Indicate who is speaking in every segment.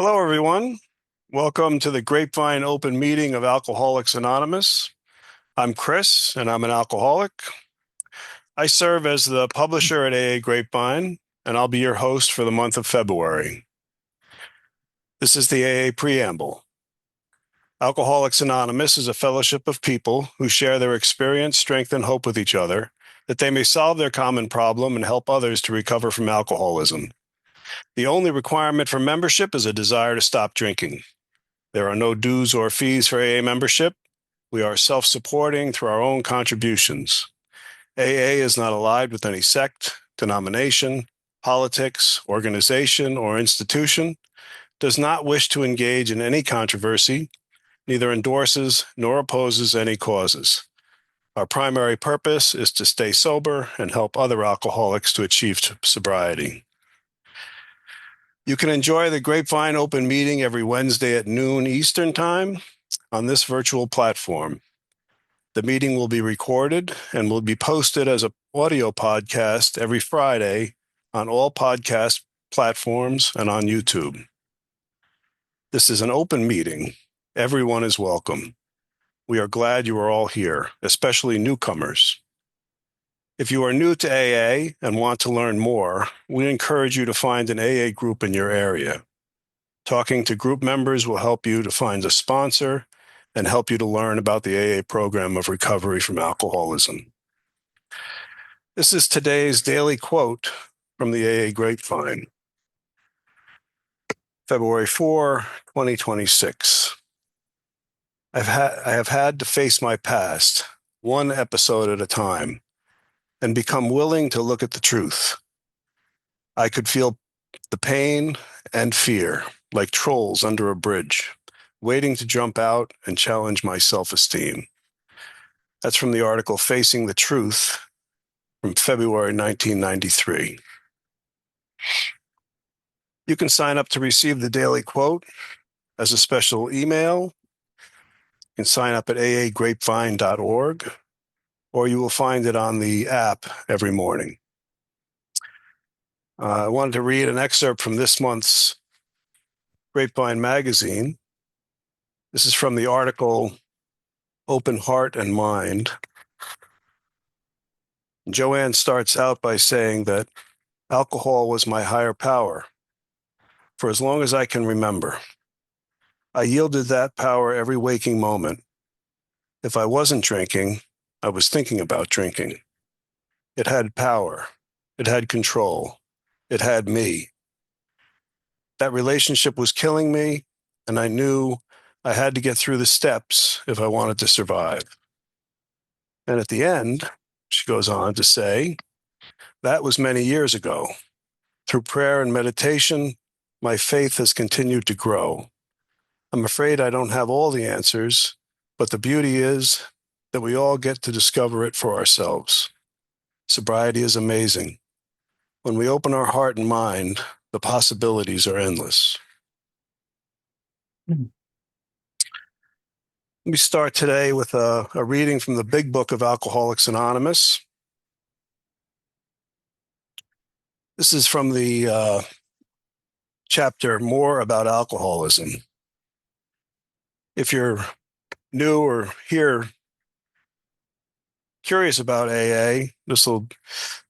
Speaker 1: Hello, everyone. Welcome to the Grapevine Open Meeting of Alcoholics Anonymous. I'm Chris, and I'm an alcoholic. I serve as the publisher at AA Grapevine, and I'll be your host for the month of February. This is the AA Preamble. Alcoholics Anonymous is a fellowship of people who share their experience, strength, and hope with each other, that they may solve their common problem and help others to recover from alcoholism. The only requirement for membership is a desire to stop drinking. There are no dues or fees for AA membership. We are self-supporting through our own contributions. AA is not allied with any sect, denomination, politics, organization, or institution, does not wish to engage in any controversy, neither endorses nor opposes any causes. Our primary purpose is to stay sober and help other alcoholics to achieve sobriety. You can enjoy the Grapevine Open Meeting every Wednesday at noon Eastern Time on this virtual platform. The meeting will be recorded and will be posted as an audio podcast every Friday on all podcast platforms and on YouTube. This is an open meeting. Everyone is welcome. We are glad you are all here, especially newcomers. If you are new to AA and want to learn more, we encourage you to find an AA group in your area. Talking to group members will help you to find a sponsor and help you to learn about the AA program of recovery from alcoholism. This is today's daily quote from the AA Grapevine, February 4, 2026. I have had to face my past, one episode at a time, and become willing to look at the truth. I could feel the pain and fear like trolls under a bridge, waiting to jump out and challenge my self-esteem. That's from the article Facing the Truth from February 1993. You can sign up to receive the daily quote as a special email. You can sign up at aagrapevine.org, or you will find it on the app every morning. I wanted to read an excerpt from this month's Grapevine magazine. This is from the article Open Heart and Mind. Joanne starts out by saying that alcohol was my higher power for as long as I can remember. I yielded that power every waking moment. If I wasn't drinking, I was thinking about drinking. It had power. It had control. It had me. That relationship was killing me, and I knew I had to get through the steps if I wanted to survive. And at the end, she goes on to say, that was many years ago. Through prayer and meditation, my faith has continued to grow. I'm afraid I don't have all the answers, but the beauty is that we all get to discover it for ourselves. Sobriety is amazing. When we open our heart and mind, the possibilities are endless. Let me start today with a reading from the Big Book of Alcoholics Anonymous. This is from the chapter More About Alcoholism. If you're new or here curious about AA, this will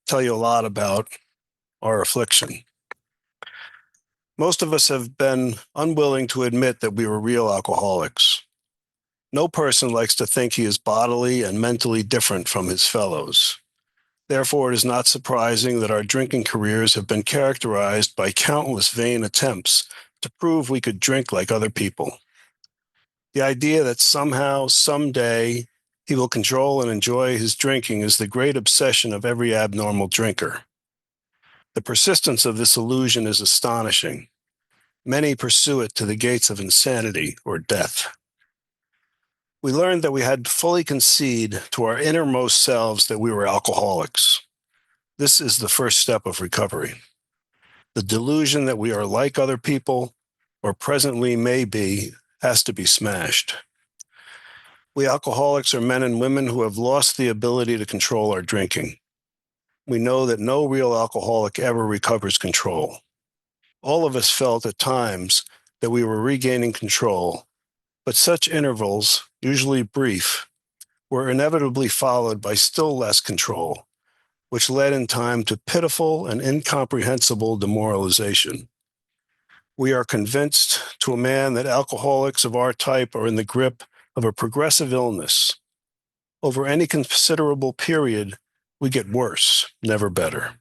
Speaker 1: tell you a lot about our affliction. Most of us have been unwilling to admit that we were real alcoholics. No person likes to think he is bodily and mentally different from his fellows. Therefore, it is not surprising that our drinking careers have been characterized by countless vain attempts to prove we could drink like other people. The idea that somehow, someday, he will control and enjoy his drinking is the great obsession of every abnormal drinker. The persistence of this illusion is astonishing. Many pursue it to the gates of insanity or death. We learned that we had to fully concede to our innermost selves that we were alcoholics. This is the first step of recovery. The delusion that we are like other people, or presently may be, has to be smashed. We alcoholics are men and women who have lost the ability to control our drinking. We know that no real alcoholic ever recovers control. All of us felt at times that we were regaining control, but such intervals, usually brief, were inevitably followed by still less control, which led in time to pitiful and incomprehensible demoralization. We are convinced to a man that alcoholics of our type are in the grip of a progressive illness. Over any considerable period, we get worse, never better.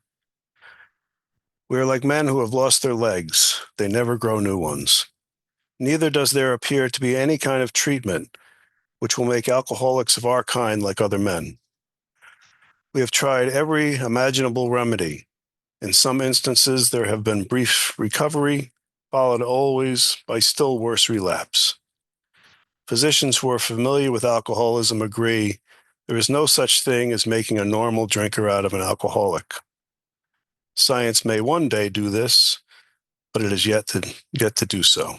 Speaker 1: We are like men who have lost their legs. They never grow new ones. Neither does there appear to be any kind of treatment which will make alcoholics of our kind like other men. We have tried every imaginable remedy. In some instances, there have been brief recovery, followed always by still worse relapse. Physicians who are familiar with alcoholism agree there is no such thing as making a normal drinker out of an alcoholic. Science may one day do this, but it is yet to do so.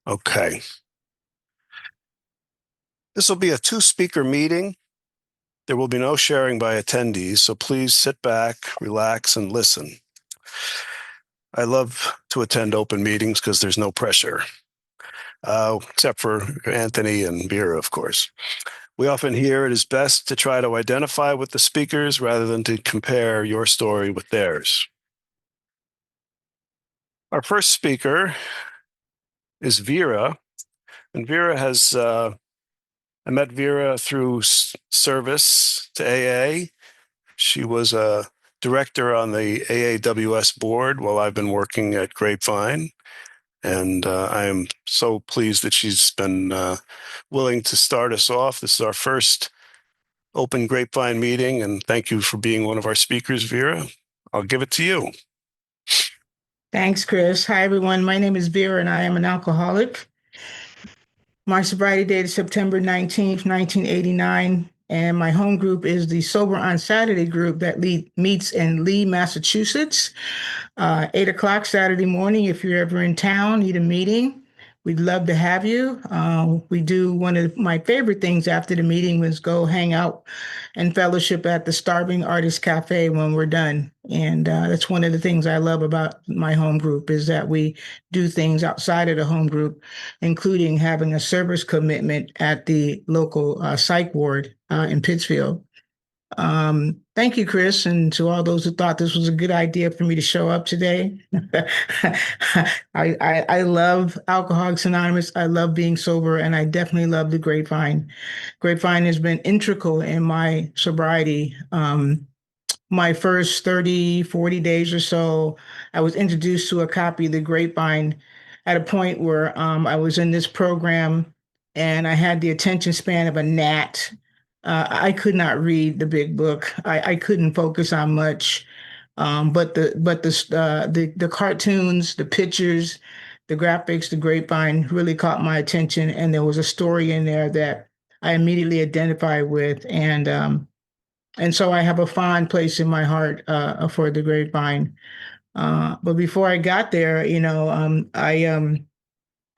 Speaker 1: Okay. This will be a two-speaker meeting. There will be no sharing by attendees, so please sit back, relax, and listen. I love to attend open meetings because there's no pressure, except for Anthony and Vera, of course. We often hear it is best to try to identify with the speakers rather than to compare your story with theirs. Our first speaker is Vera, and Vera has, I met Vera through service to AA. She was a director on the AAWS board while I've been working at Grapevine. And I am so pleased that she's been willing to start us off. This is our first open Grapevine meeting, and thank you for being one of our speakers, Vera. I'll give it to you.
Speaker 2: Thanks, Chris. Hi, everyone. My name is Vera, and I am an alcoholic. My sobriety date is September 19th, 1989, and my home group is the Sober on Saturday group that meets in Lee, Massachusetts. 8 o'clock Saturday morning. If you're ever in town, need a meeting, we'd love to have you. We do one of my favorite things after the meeting was go hang out and fellowship at the Starving Artist Cafe when we're done. And that's one of the things I love about my home group is that we do things outside of the home group, including having a service commitment at the local psych ward in Pittsfield. Thank you, Chris, and to all those who thought this was a good idea for me to show up today. I love Alcoholics Anonymous. I love being sober, and I definitely love the Grapevine. Grapevine has been integral in my sobriety. My first 30, 40 days or so, I was introduced to a copy of the Grapevine at a point where I was in this program and I had the attention span of a gnat. I could not read the big book. I couldn't focus on much. But the cartoons, the pictures, the graphics, the Grapevine really caught my attention, and there was a story in there that I immediately identified with, and so I have a fond place in my heart for the Grapevine. But before I got there,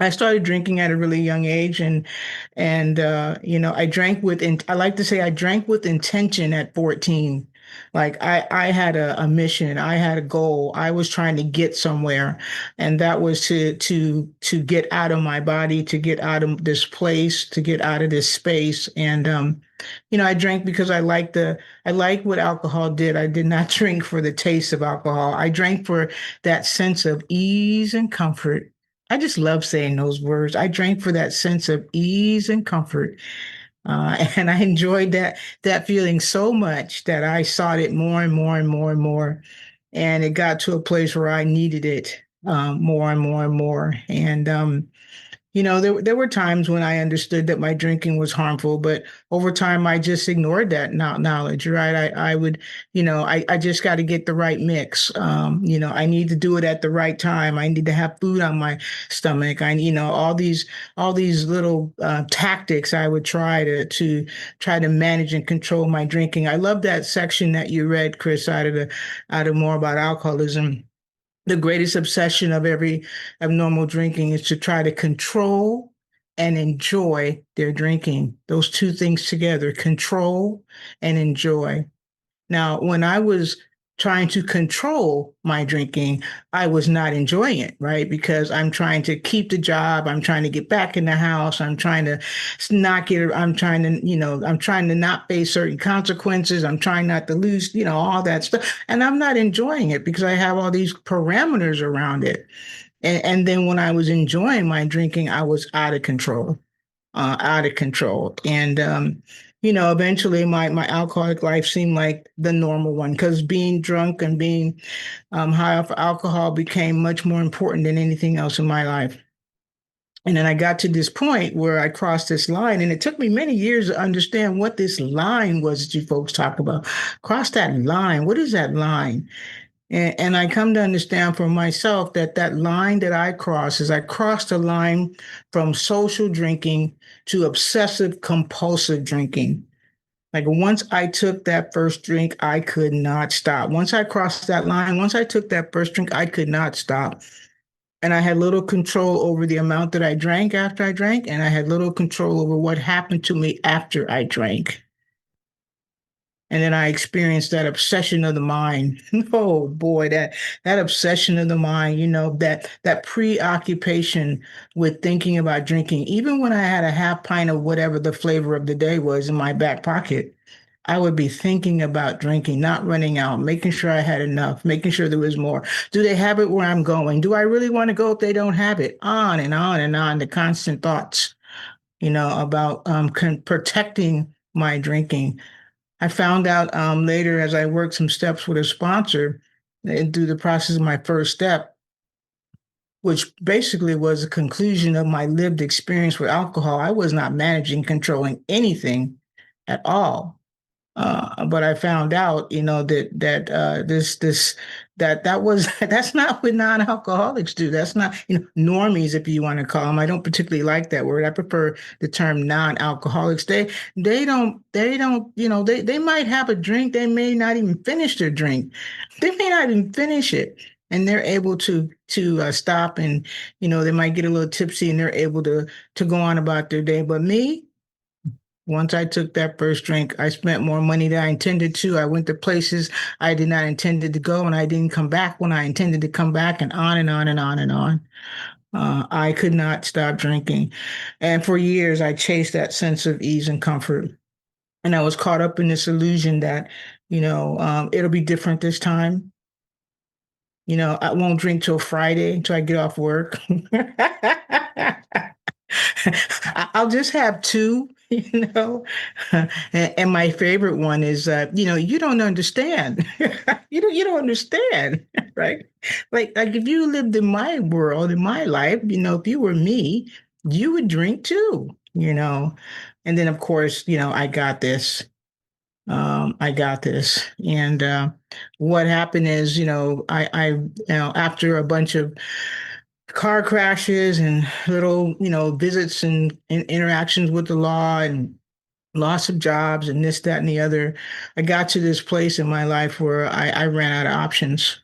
Speaker 2: I started drinking at a really young age, and I drank with. I like to say I drank with intention at 14. Like I had a mission, I had a goal, I was trying to get somewhere, and that was to get out of my body, to get out of this place, to get out of this space, and I drank because I like what alcohol did. I did not drink for the taste of alcohol. I drank for that sense of ease and comfort. I just love saying those words. I drank for that sense of ease and comfort. And I enjoyed that feeling so much that I sought it more and more and more and more. And it got to a place where I needed it more and more and more. And there were times when I understood that my drinking was harmful, but over time I just ignored that knowledge, right? I would, I just got to get the right mix. I need to do it at the right time. I need to have food on my stomach. All these little tactics I would try to manage and control my drinking. I love that section that you read, Chris, out of More About Alcoholism. The greatest obsession of every abnormal drinking is to try to control and enjoy their drinking. Those two things together, control and enjoy. Now, when I was trying to control my drinking, I was not enjoying it, right? Because I'm trying to keep the job, I'm trying to get back in the house, I'm trying to not get, I'm trying to, I'm trying to not face certain consequences, I'm trying not to lose, all that stuff. And I'm not enjoying it because I have all these parameters around it. And then when I was enjoying my drinking, I was out of control, out of control. And, eventually my alcoholic life seemed like the normal one because being drunk and being high off alcohol became much more important than anything else in my life. And then I got to this point where I crossed this line, and it took me many years to understand what this line was that you folks talk about. Cross that line. What is that line? And I come to understand for myself that that line that I cross is I crossed the line from social drinking to obsessive compulsive drinking. Like once I took that first drink, I could not stop. Once I crossed that line, once I took that first drink, I could not stop. And I had little control over the amount that I drank after I drank, and I had little control over what happened to me after I drank. And then I experienced that obsession of the mind. Oh boy, that obsession of the mind, that preoccupation with thinking about drinking. Even when I had a half pint of whatever the flavor of the day was in my back pocket, I would be thinking about drinking, not running out, making sure I had enough, making sure there was more. Do they have it where I'm going? Do I really want to go if they don't have it? On and on and on, the constant thoughts, about protecting my drinking. I found out later as I worked some steps with a sponsor and through the process of my first step, which basically was a conclusion of my lived experience with alcohol. I was not managing, controlling anything at all. But I found out, that was that's not what non-alcoholics do. That's not, normies, if you want to call them. I don't particularly like that word. I prefer the term non-alcoholics. They don't, they might have a drink. They may not even finish their drink. They may not even finish it. And they're able to stop, and they might get a little tipsy, and they're able to go on about their day. But me, once I took that first drink, I spent more money than I intended to. I went to places I did not intended to go, and I didn't come back when I intended to come back, and on and on and on and on. I could not stop drinking. And for years, I chased that sense of ease and comfort. And I was caught up in this illusion that, it'll be different this time. I won't drink till Friday, till I get off work. I'll just have two, you know. And my favorite one is, you don't understand. You don't understand, right? Like if you lived in my world, in my life, if you were me, you would drink too. And then of course, I got this. I got this. And what happened is, after a bunch of car crashes and little, visits and interactions with the law and loss of jobs and this, that, and the other, I got to this place in my life where I ran out of options,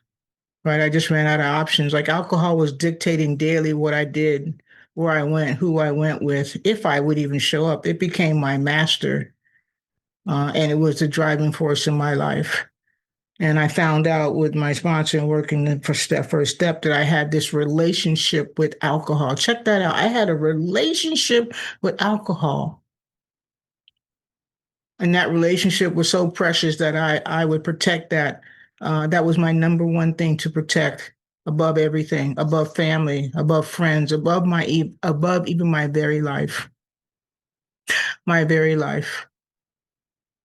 Speaker 2: right? I just ran out of options. Like alcohol was dictating daily what I did, where I went, who I went with, if I would even show up. It became my master, and it was the driving force in my life. And I found out with my sponsor and working for first step that I had this relationship with alcohol. Check that out. I had a relationship with alcohol. And that relationship was so precious that I would protect that. That was my number one thing to protect above everything, above family, above friends, above even my very life, my very life.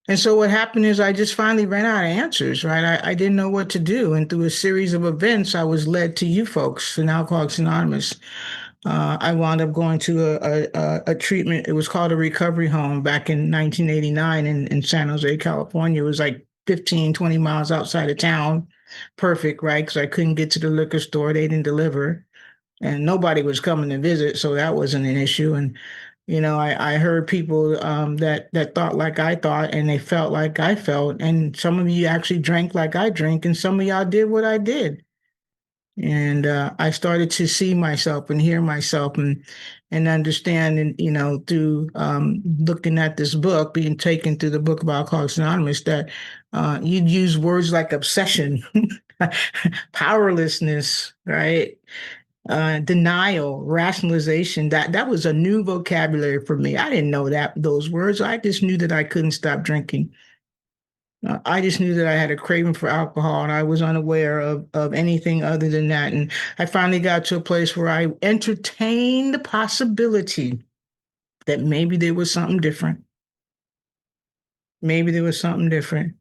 Speaker 2: And so what happened is I just finally ran out of answers, right? I didn't know what to do. And through a series of events, I was led to you folks in Alcoholics Anonymous. I wound up going to a treatment. It was called a recovery home back in 1989 in San Jose, California. It was like 15, 20 miles outside of town. Perfect, right? Because I couldn't get to the liquor store. They didn't deliver. And nobody was coming to visit. So that wasn't an issue. And I heard people that thought like I thought, and they felt like I felt, and some of you actually drank like I drink, and some of y'all did what I did. And I started to see myself and hear myself and understand, and through looking at this book, being taken through the book of Alcoholics Anonymous, that you'd use words like obsession, powerlessness, right? Denial, rationalization. That was a new vocabulary for me. I didn't know that those words. I just knew that I couldn't stop drinking. I just knew that I had a craving for alcohol, and I was unaware of anything other than that. And I finally got to a place where I entertained the possibility that maybe there was something different. Maybe there was something different.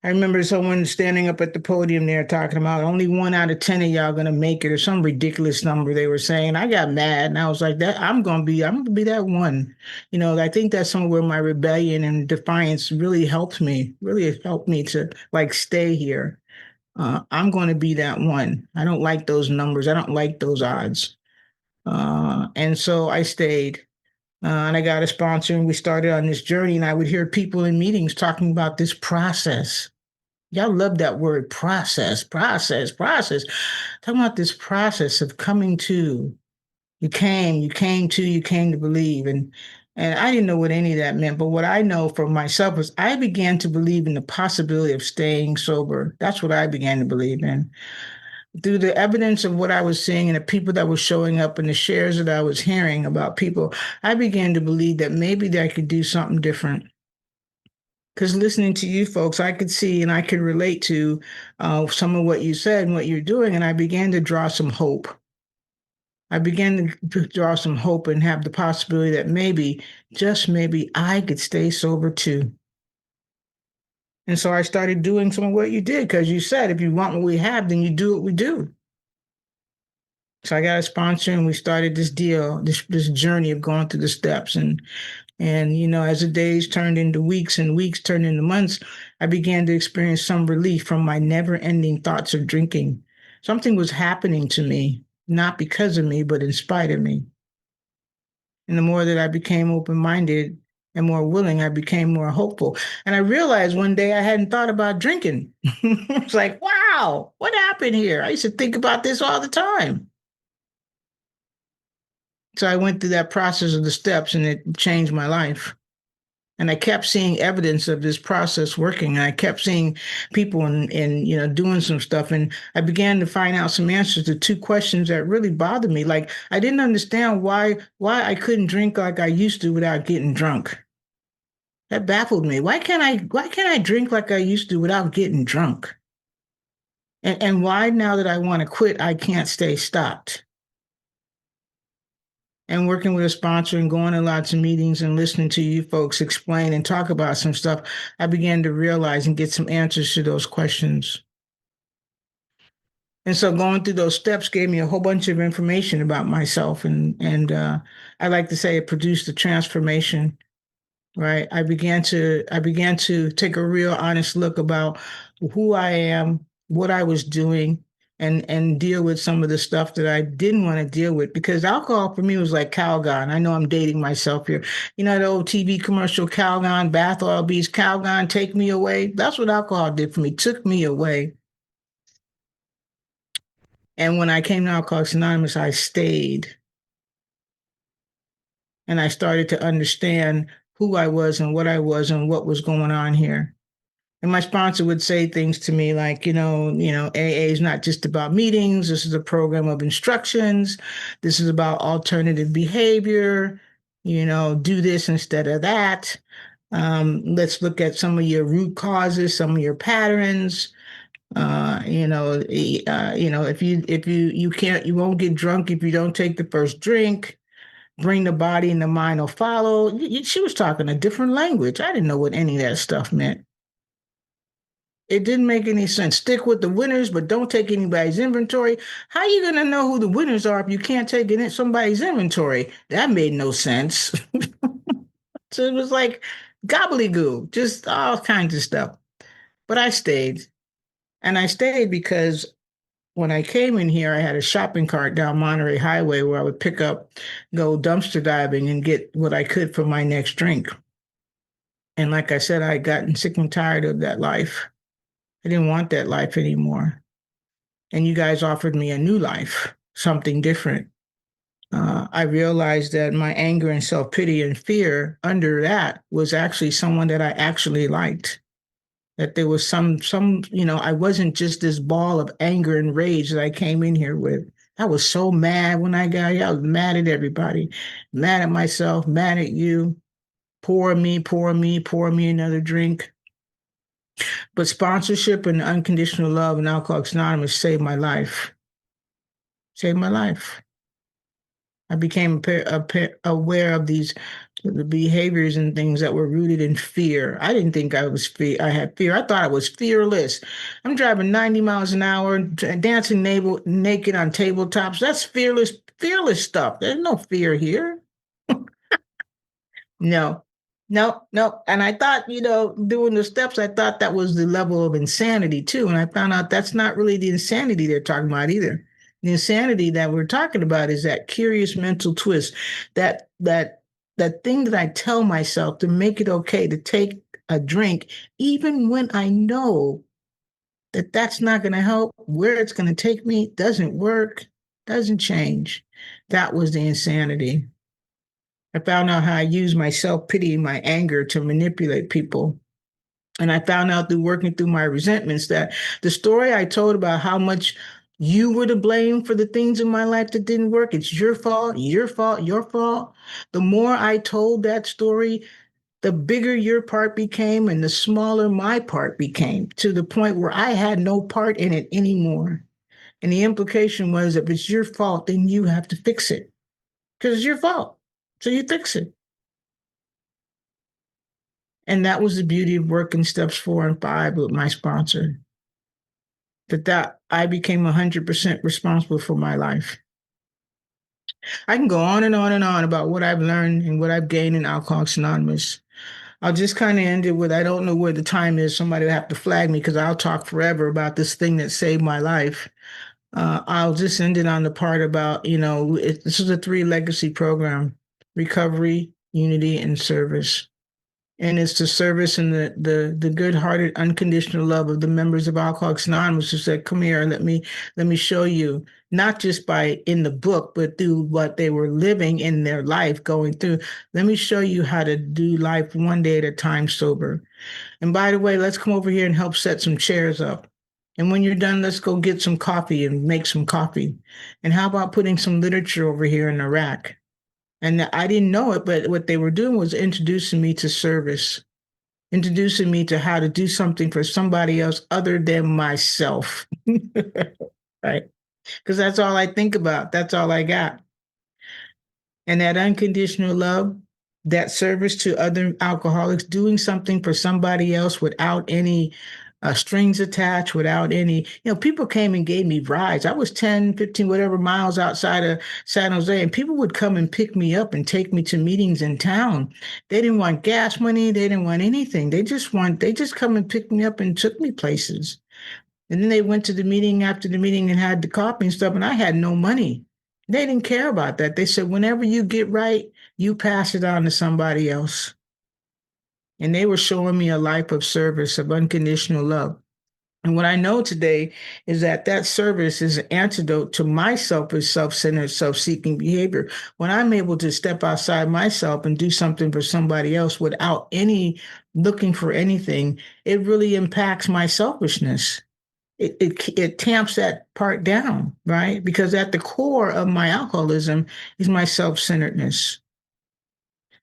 Speaker 2: I remember someone standing up at the podium there talking about only 1 out of 10 of y'all gonna make it, or some ridiculous number they were saying. I got mad and I was like, that I'm gonna be that one. I think that's somewhere my rebellion and defiance really helped me to like stay here. I'm going to be that one. I don't like those numbers. I don't like those odds. And so I stayed. And I got a sponsor, and we started on this journey. And I would hear people in meetings talking about this process. Y'all love that word, process, process, process. Talking about this process of coming to. You came to believe. And I didn't know what any of that meant. But what I know for myself is I began to believe in the possibility of staying sober. That's what I began to believe in. Through the evidence of what I was seeing and the people that were showing up and the shares that I was hearing about people, I began to believe that maybe I could do something different. Because listening to you folks, I could see and I could relate to some of what you said and what you're doing. And I began to draw some hope. I began to draw some hope and have the possibility that maybe, just maybe, I could stay sober too. And so I started doing some of what you did, because you said, if you want what we have, then you do what we do. So I got a sponsor, and we started this deal, this journey of going through the steps. And as the days turned into weeks and weeks turned into months, I began to experience some relief from my never-ending thoughts of drinking. Something was happening to me, not because of me, but in spite of me. And the more that I became open-minded and more willing, I became more hopeful. And I realized one day I hadn't thought about drinking. It's like, wow, what happened here? I used to think about this all the time. So I went through that process of the steps, and it changed my life. And I kept seeing evidence of this process working. And I kept seeing people and doing some stuff. And I began to find out some answers to two questions that really bothered me. Like, I didn't understand why I couldn't drink like I used to without getting drunk. That baffled me. Why can't I drink like I used to without getting drunk? And why, now that I want to quit, I can't stay stopped? And working with a sponsor and going to lots of meetings and listening to you folks explain and talk about some stuff, I began to realize and get some answers to those questions. And so going through those steps gave me a whole bunch of information about myself. And I like to say it produced a transformation, right? I began to take a real honest look about who I am, what I was doing, and deal with some of the stuff that I didn't want to deal with, because alcohol for me was like Calgon. I know I'm dating myself here. The old TV commercial, Calgon, bath oil beads, Calgon, take me away. That's what alcohol did for me, took me away. And when I came to Alcoholics Anonymous, I stayed, and I started to understand who I was and what I was and what was going on here. And my sponsor would say things to me like, AA is not just about meetings. This is a program of instructions. This is about alternative behavior. Do this instead of that. Let's look at some of your root causes, some of your patterns. If you won't get drunk if you don't take the first drink. Bring the body and the mind will follow. She was talking a different language. I didn't know what any of that stuff meant. It didn't make any sense. Stick with the winners, but don't take anybody's inventory. How are you going to know who the winners are if you can't take somebody's inventory? That made no sense. So it was like gobbledygook, just all kinds of stuff. But I stayed. And I stayed because when I came in here, I had a shopping cart down Monterey Highway where I would pick up, go dumpster diving, and get what I could for my next drink. And like I said, I had gotten sick and tired of that life. I didn't want that life anymore. and you guys offered me a new life, something different. I realized that my anger and self-pity and fear under that was actually someone that I actually liked. That there was I wasn't just this ball of anger and rage that I came in here with. I was so mad when I got here. I was mad at everybody, mad at myself, mad at you. Pour me, pour me, pour me another drink. But sponsorship and unconditional love and Alcoholics Anonymous saved my life. Saved my life. I became aware of the behaviors and things that were rooted in fear. I didn't think I had fear. I thought I was fearless. I'm driving 90 miles an hour, dancing naked on tabletops. That's fearless stuff. There's no fear here. No, no, no. And I thought, doing the steps, I thought that was the level of insanity too. And I found out that's not really the insanity they're talking about either. The insanity that we're talking about is that curious mental twist, that thing that I tell myself to make it okay to take a drink, even when I know that that's not going to help, where it's going to take me doesn't work, doesn't change. That was the insanity. I found out how I use my self-pity and my anger to manipulate people. And I found out through working through my resentments that the story I told about how much you were to blame for the things in my life that didn't work, it's your fault, your fault, your fault. The more I told that story, the bigger your part became and the smaller my part became, to the point where I had no part in it anymore. And the implication was, if it's your fault, then you have to fix it because it's your fault. So you fix it. And that was the beauty of working steps 4 and 5 with my sponsor. That I became 100% responsible for my life. I can go on and on and on about what I've learned and what I've gained in Alcoholics Anonymous. I'll just kind of end it with, I don't know where the time is. Somebody will have to flag me because I'll talk forever about this thing that saved my life. I'll just end it on the part about, this is a 3 legacy program: recovery, unity, and service. And it's the service and the good-hearted, unconditional love of the members of Alcoholics Anonymous who said, "Come here, and let me show you." Not just by in the book, but through what they were living in their life, going through. Let me show you how to do life one day at a time, sober. And by the way, let's come over here and help set some chairs up. And when you're done, let's go get some coffee and make some coffee. And how about putting some literature over here in the rack? And I didn't know it, but what they were doing was introducing me to service, introducing me to how to do something for somebody else other than myself. Right? Because that's all I think about. That's all I got. And that unconditional love, that service to other alcoholics, doing something for somebody else without any strings attached, without any, people came and gave me rides. I was 10, 15, whatever miles outside of San Jose, and people would come and pick me up and take me to meetings in town. They didn't want gas money. They didn't want anything. They just come and pick me up and took me places. And then they went to the meeting after the meeting and had the coffee and stuff, and I had no money. They didn't care about that. They said, whenever you get right, you pass it on to somebody else. And they were showing me a life of service, of unconditional love. And what I know today is that service is an antidote to my selfish, self-centered, self-seeking behavior. When I'm able to step outside myself and do something for somebody else without any looking for anything, it really impacts my selfishness. It tamps that part down, right? Because at the core of my alcoholism is my self-centeredness.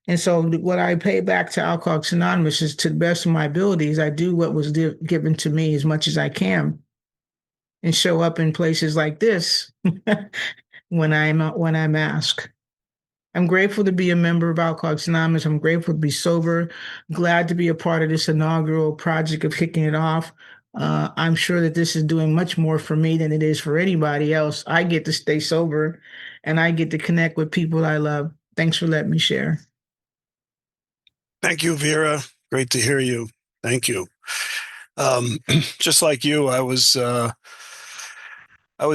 Speaker 2: And so what I pay back to Alcoholics Anonymous is, to the best of my abilities, I do what was given to me as much as I can and show up in places like this when I'm asked. I'm grateful to be a member of Alcoholics Anonymous. I'm grateful to be sober. Glad to be a part of this inaugural project of kicking it off. I'm sure that this is doing much more for me than it is for anybody else. I get to stay sober and I get to connect with people I love. Thanks for letting me share.
Speaker 1: Thank you, Vera. Great to hear you. Thank you. Just like you, I was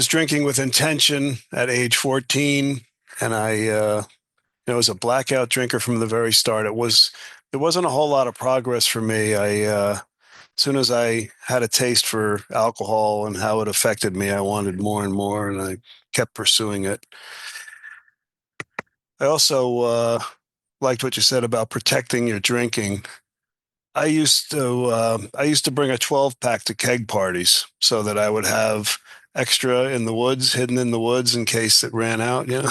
Speaker 1: drinking with intention at age 14, and I was a blackout drinker from the very start. There wasn't a whole lot of progress for me. I soon as I had a taste for alcohol and how it affected me, I wanted more and more, and I kept pursuing it. I also liked what you said about protecting your drinking. I used to bring a 12 pack to keg parties so that I would have extra in the woods, hidden in the woods in case it ran out, you know.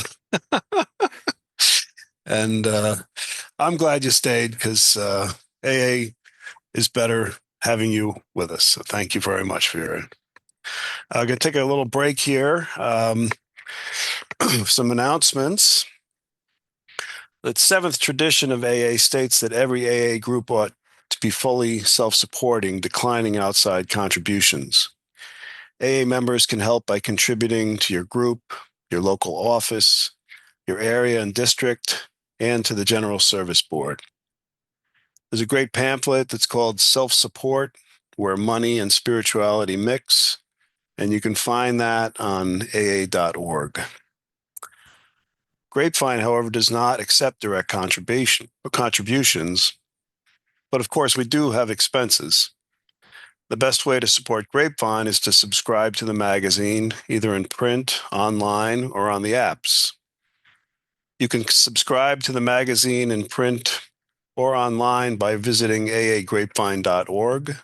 Speaker 1: And I'm glad you stayed because AA is better having you with us. So thank you very much, Vera. I'm going to take a little break here. Some announcements. The seventh tradition of AA states that every AA group ought to be fully self-supporting, declining outside contributions. AA members can help by contributing to your group, your local office, your area and district, and to the General Service Board. There's a great pamphlet that's called Self-Support, Where Money and Spirituality Mix, and you can find that on aa.org. Grapevine, however, does not accept direct contributions, but of course we do have expenses. The best way to support Grapevine is to subscribe to the magazine, either in print, online, or on the apps. You can subscribe to the magazine in print or online by visiting aagrapevine.org.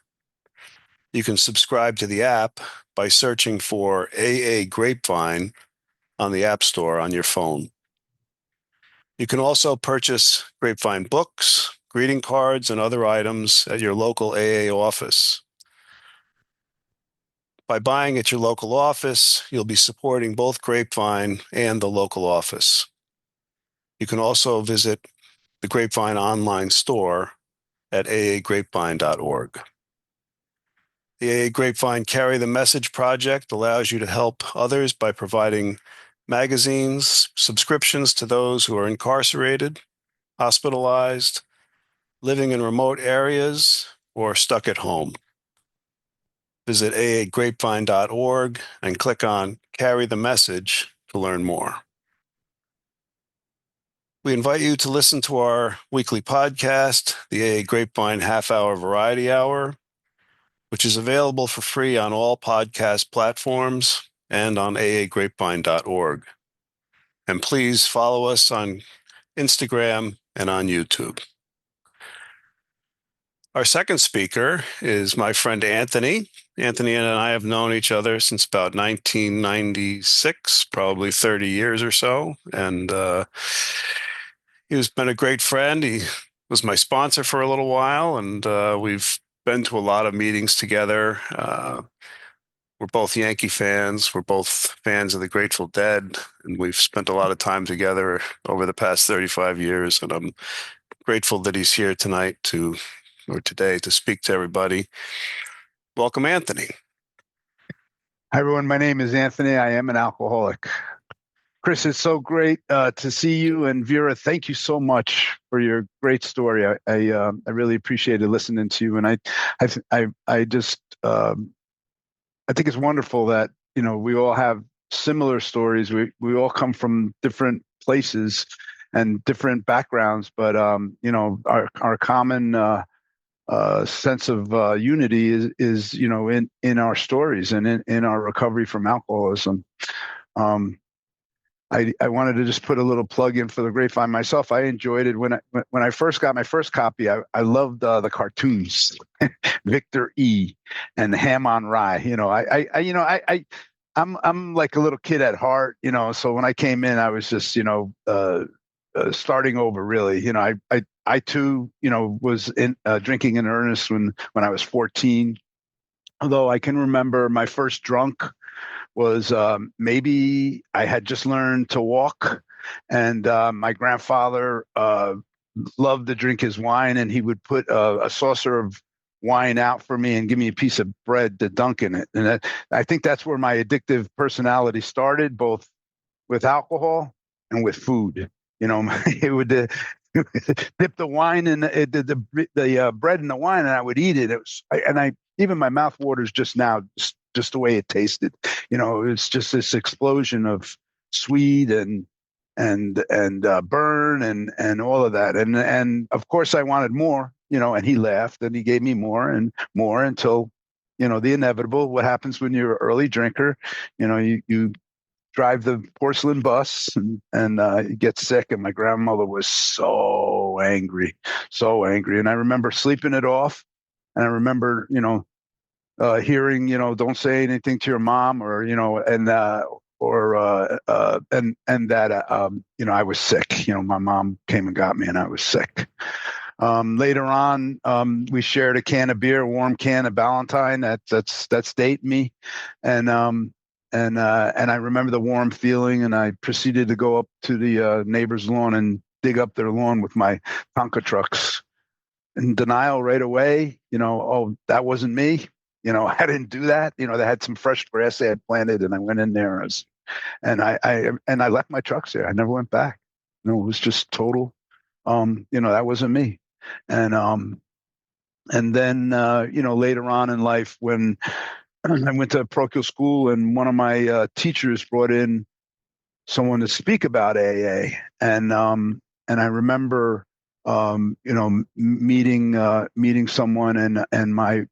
Speaker 1: You can subscribe to the app by searching for AA Grapevine on the App Store on your phone. You can also purchase Grapevine books, greeting cards, and other items at your local AA office. By buying at your local office, you'll be supporting both Grapevine and the local office. You can also visit the Grapevine online store at aagrapevine.org. The AA Grapevine Carry the Message project allows you to help others by providing magazines, subscriptions to those who are incarcerated, hospitalized, living in remote areas, or stuck at home. Visit aagrapevine.org and click on Carry the Message to learn more. We invite you to listen to our weekly podcast, the AA Grapevine Half Hour Variety Hour, which is available for free on all podcast platforms and on aagrapevine.org. And please follow us on Instagram and on YouTube. Our second speaker is my friend Anthony. Anthony and I have known each other since about 1996, probably 30 years or so. And he's been a great friend. He was my sponsor for a little while, and we've been to a lot of meetings together. We're both Yankee fans. We're both fans of the Grateful Dead, and we've spent a lot of time together over the past 35 years. And I'm grateful that he's here today to speak to everybody. Welcome, Anthony.
Speaker 3: Hi, everyone. My name is Anthony. I am an alcoholic. Chris, it's so great to see you, and Vera, thank you so much for your great story. I really appreciated listening to you, and I think it's wonderful that we all have similar stories. We all come from different places and different backgrounds, but our common sense of unity is in our stories and in our recovery from alcoholism. I wanted to just put a little plug in for the Grapevine myself. I enjoyed it when I first got my first copy. I loved the cartoons, Victor E. and Ham on Rye. I'm like a little kid at heart, So when I came in, I was just starting over, really. I too was in drinking in earnest when I was 14. Although I can remember my first drunk was maybe I had just learned to walk, and my grandfather loved to drink his wine, and he would put a saucer of wine out for me and give me a piece of bread to dunk in it. And I think that's where my addictive personality started, both with alcohol and with food. It would dip the wine in the bread in the wine, and I would eat it. Even my mouth waters just now, just the way it tasted. It's just this explosion of sweet and burn and all of that. And of course I wanted more. and he laughed and he gave me more and more until, the inevitable, what happens when you're an early drinker, you drive the porcelain bus and you get sick. And my grandmother was so angry, so angry. And I remember sleeping it off. And I remember, hearing, don't say anything to your mom, or, and that, I was sick. My mom came and got me and I was sick. Later on, we shared a can of beer, a warm can of Ballantine. That's dating me. And I remember the warm feeling, and I proceeded to go up to the neighbor's lawn and dig up their lawn with my Tonka trucks. In denial right away, oh, that wasn't me. I didn't do that. They had some fresh grass they had planted, and I went in there and I left my trucks there. I never went back. It was just total. That wasn't me. And then later on in life, when I went to parochial school, and one of my teachers brought in someone to speak about AA, and I remember meeting someone, and my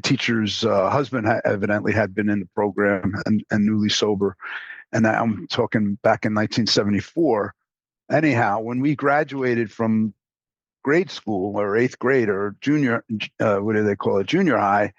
Speaker 3: teacher's husband evidently had been in the program and newly sober, and I'm talking back in 1974. Anyhow, when we graduated from grade school, or eighth grade, or junior, what do they call it, junior high,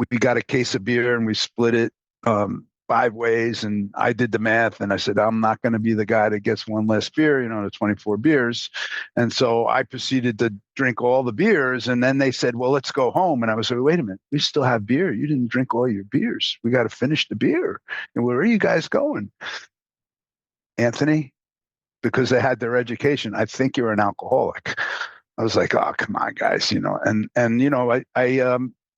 Speaker 3: we got a case of beer and we split it 5 ways. And I did the math and I said, I'm not going to be the guy that gets one less beer, the 24 beers. And so I proceeded to drink all the beers. And then they said, well, let's go home. And I was like, wait a minute, we still have beer. You didn't drink all your beers. We got to finish the beer. And where are you guys going? Anthony, because they had their education, I think you're an alcoholic. I was like, oh, come on, guys,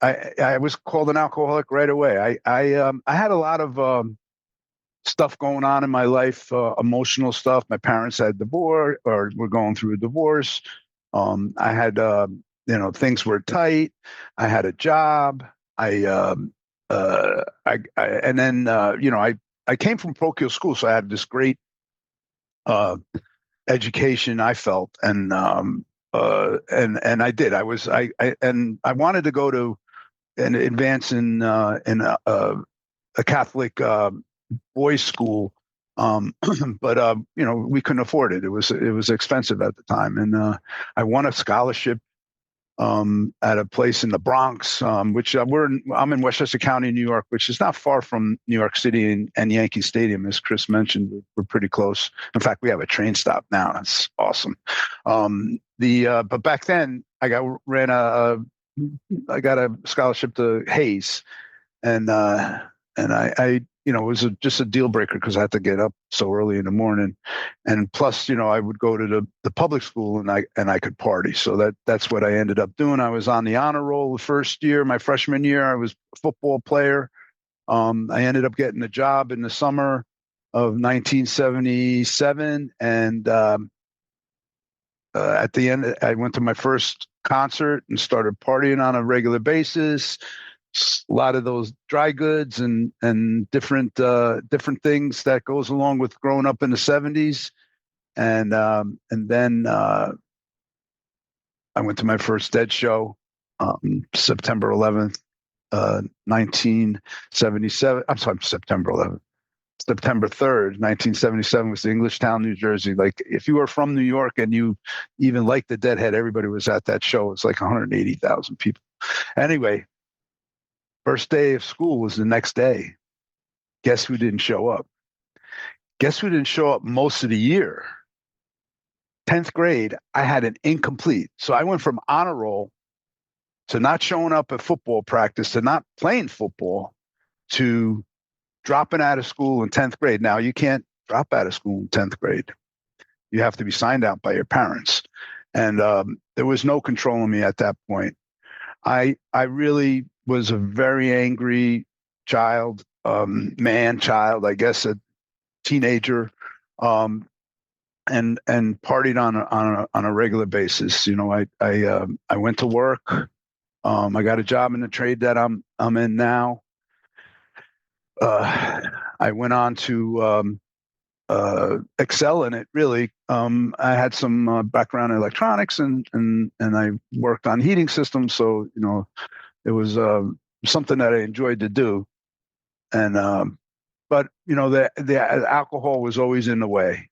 Speaker 3: I was called an alcoholic right away. I had a lot of stuff going on in my life, emotional stuff. My parents had divorced, or were going through a divorce. I had, things were tight. I had a job. And then I came from parochial school, so I had this great education, I felt, and I did. I wanted to go to an advance in a Catholic boys' school, but we couldn't afford it. It was expensive at the time, and I won a scholarship at a place in the Bronx, which I'm in Westchester County, New York, which is not far from New York City and Yankee Stadium, as Chris mentioned. We're pretty close. In fact, we have a train stop now. That's awesome. But back then, I got a scholarship to Hayes, and I it was just a deal breaker because I had to get up so early in the morning, and plus, I would go to the public school and I could party. So that's what I ended up doing. I was on the honor roll the first year, my freshman year. I was a football player. I ended up getting a job in the summer of 1977, and at the end, I went to my first concert and started partying on a regular basis. A lot of those dry goods and different things that goes along with growing up in the 70s, and then I went to my first Dead show, September 11th, 1977. I'm sorry, September 11th. September 3rd, 1977 was Englishtown, New Jersey. Like, if you were from New York and you even liked the Deadhead, everybody was at that show. It's like 180,000 people. Anyway, first day of school was the next day. Guess who didn't show up? Guess who didn't show up most of the year? 10th grade, I had an incomplete. So I went from honor roll to not showing up at football practice, to not playing football, to dropping out of school in 10th grade. Now, you can't drop out of school in 10th grade. You have to be signed out by your parents. And there was no controlling me at that point. I really was a very angry child, child, I guess, a teenager, and partied on a regular basis. I went to work. I got a job in the trade that I'm in now. I went on to excel in it, really. I had some background in electronics, and I worked on heating systems, so it was something that I enjoyed to do. And but the alcohol was always in the way.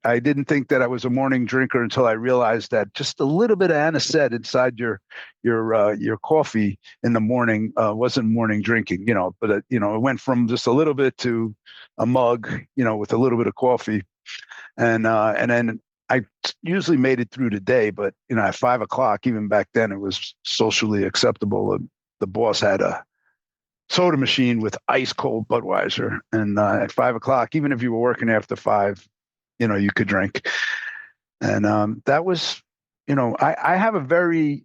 Speaker 3: I didn't think that I was a morning drinker until I realized that just a little bit of anisette inside your coffee in the morning wasn't morning drinking. But it went from just a little bit to a mug, with a little bit of coffee, and then I usually made it through the day. But at 5 o'clock, even back then, it was socially acceptable. The boss had a soda machine with ice cold Budweiser, and at 5 o'clock, even if you were working after 5, you could drink. And that was, I have a very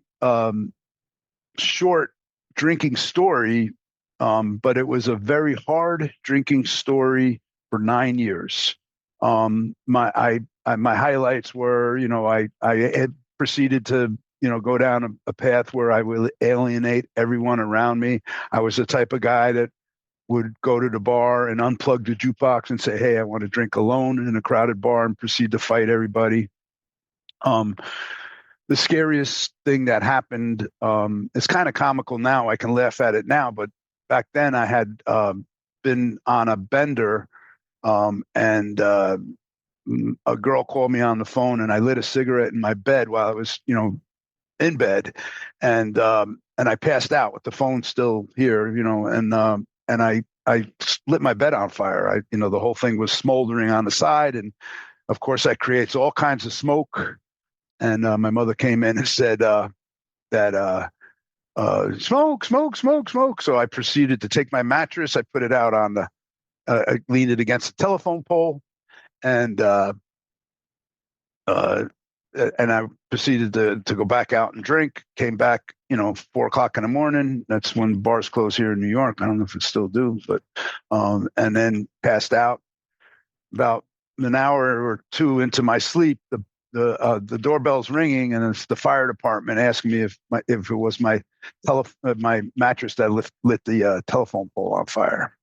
Speaker 3: short drinking story, but it was a very hard drinking story for 9 years. My highlights were, I had proceeded to go down a path where I would alienate everyone around me. I was the type of guy that would go to the bar and unplug the jukebox and say, "Hey, I want to drink alone in a crowded bar," and proceed to fight everybody. The scariest thing that happened, it's kind of comical now. I can laugh at it now, but back then I had been on a bender, and a girl called me on the phone, and I lit a cigarette in my bed while I was, in bed, and I passed out with the phone still here, and I lit my bed on fire. The whole thing was smoldering on the side, and of course that creates all kinds of smoke. And my mother came in and said that smoke, smoke, smoke, smoke. So I proceeded to take my mattress. I put it out on I leaned it against the telephone pole, and I proceeded to go back out and drink. Came back, 4 o'clock in the morning. That's when bars close here in New York. I don't know if it still do, but and then passed out. About an hour or two into my sleep, the doorbell's ringing, and it's the fire department asking me if it was my mattress that lit the telephone pole on fire.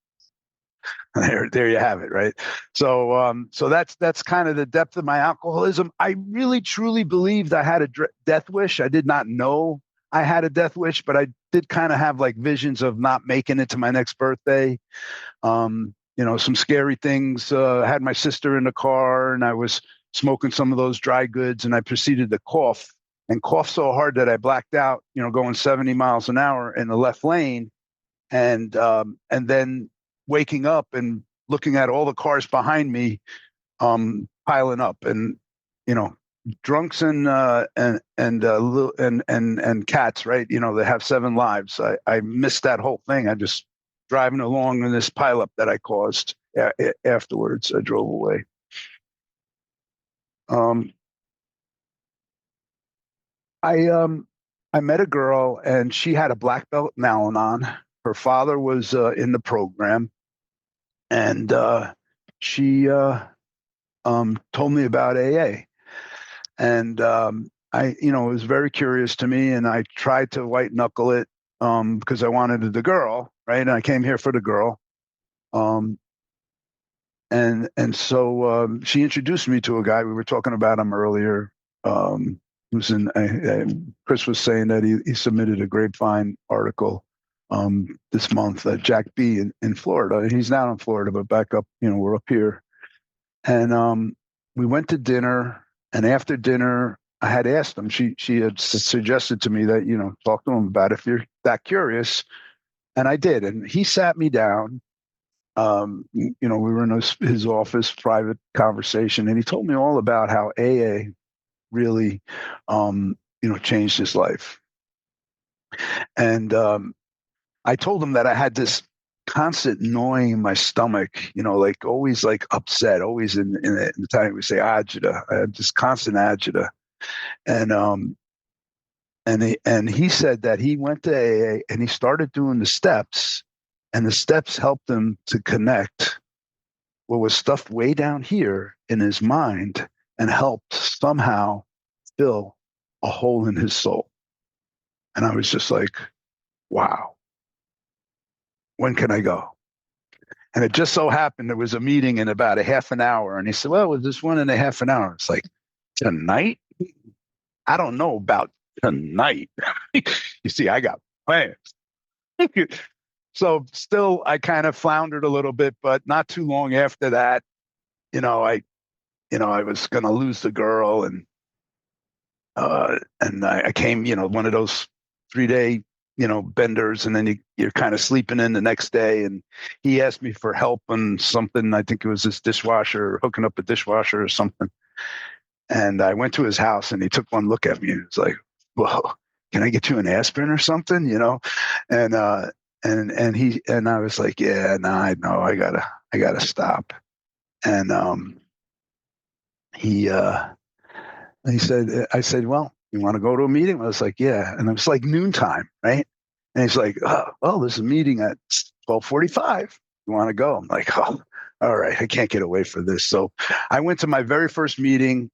Speaker 3: There you have it, right? So that's kind of the depth of my alcoholism. I really truly believed I had a death wish. I did not know I had a death wish, but I did kind of have like visions of not making it to my next birthday. Some scary things. I had my sister in the car, and I was smoking some of those dry goods, and I proceeded to cough so hard that I blacked out, going 70 miles an hour in the left lane, and then waking up and looking at all the cars behind me piling up, and drunks and cats, right? They have 7 lives. I missed that whole thing. I just driving along in this pileup that I caused. Afterwards, I drove away. I met a girl, and she had a black belt in Al-Anon. Her father was in the program, and she told me about AA, and it was very curious to me, and I tried to white knuckle it because I wanted the girl, right? And I came here for the girl, and so she introduced me to a guy. We were talking about him earlier. Who's in? Chris was saying that he submitted a Grapevine article this month. Jack B in Florida. He's not in Florida, but back up. We're up here, and we went to dinner. And after dinner, I had asked him. She had suggested to me that talk to him about it if you're that curious, and I did. And he sat me down. We were in his office, private conversation, and he told me all about how AA really, changed his life. And I told him that I had this constant gnawing in my stomach, like always like upset, always in the time we say agita. I had this constant agita. And he said that he went to AA and he started doing the steps, and the steps helped him to connect what was stuffed way down here in his mind and helped somehow fill a hole in his soul. And I was just like, wow, when can I go? And it just so happened there was a meeting in about a half an hour. And he said, well, there's one in a half an hour. It's like, tonight? I don't know about tonight. You see, I got plans. So still, I kind of floundered a little bit, but not too long after that, I was going to lose the girl, and I came, one of those 3-day, benders, and then you're kind of sleeping in the next day. And he asked me for help on something. I think it was this dishwasher, hooking up a dishwasher or something. And I went to his house, and he took one look at me. It was like, "Whoa, can I get you an aspirin or something?" And I was like, "Yeah, no, I know, I gotta stop." And he said, I said, "Well, you want to go to a meeting?" I was like, "Yeah." And it was like noontime, right? And he's like, "Oh, well, there's a meeting at 12:45. You want to go?" I'm like, "Oh, all right. I can't get away from this." So I went to my very first meeting.